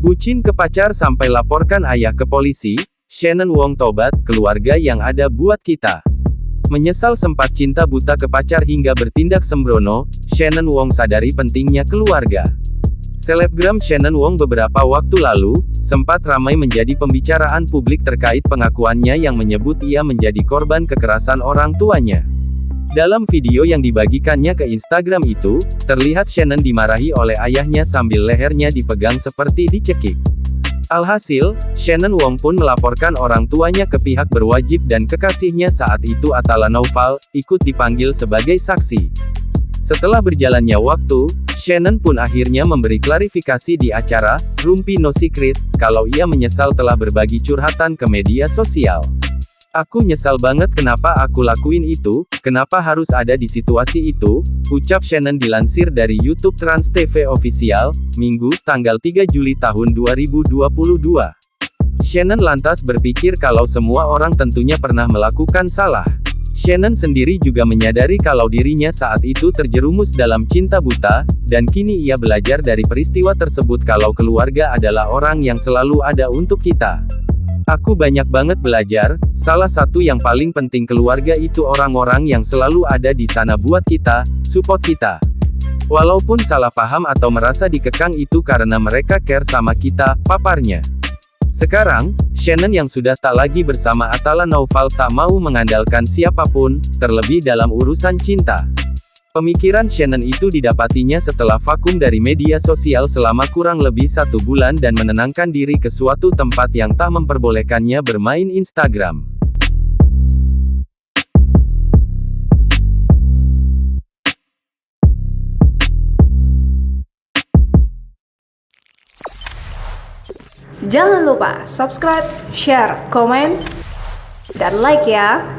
Bucin ke pacar sampai laporkan ayah ke polisi, Shannon Wong tobat, keluarga yang ada buat kita. Menyesal sempat cinta buta ke pacar hingga bertindak sembrono, Shannon Wong sadari pentingnya keluarga. Selebgram Shannon Wong beberapa waktu lalu, sempat ramai menjadi pembicaraan publik terkait pengakuannya yang menyebut ia menjadi korban kekerasan orang tuanya. Dalam video yang dibagikannya ke Instagram itu, terlihat Shannon dimarahi oleh ayahnya sambil lehernya dipegang seperti dicekik. Alhasil, Shannon Wong pun melaporkan orang tuanya ke pihak berwajib dan kekasihnya saat itu Atala Naufal, ikut dipanggil sebagai saksi. Setelah berjalannya waktu, Shannon pun akhirnya memberi klarifikasi di acara Rumpi No Secret, kalau ia menyesal telah berbagi curhatan ke media sosial. Aku nyesal banget kenapa aku lakuin itu, kenapa harus ada di situasi itu, ucap Shannon dilansir dari YouTube Trans TV Official, Minggu, tanggal 3 Juli tahun 2022. Shannon lantas berpikir kalau semua orang tentunya pernah melakukan salah. Shannon sendiri juga menyadari kalau dirinya saat itu terjerumus dalam cinta buta, dan kini ia belajar dari peristiwa tersebut kalau keluarga adalah orang yang selalu ada untuk kita. Aku banyak banget belajar, salah satu yang paling penting keluarga itu orang-orang yang selalu ada di sana buat kita, support kita. Walaupun salah paham atau merasa dikekang itu karena mereka care sama kita, paparnya. Sekarang, Shannon yang sudah tak lagi bersama Atala Naufal tak mau mengandalkan siapapun, terlebih dalam urusan cinta. Pemikiran Shannon itu didapatinya setelah vakum dari media sosial selama kurang lebih 1 bulan dan menenangkan diri ke suatu tempat yang tak memperbolehkannya bermain Instagram. Jangan lupa subscribe, share, komen, dan like ya.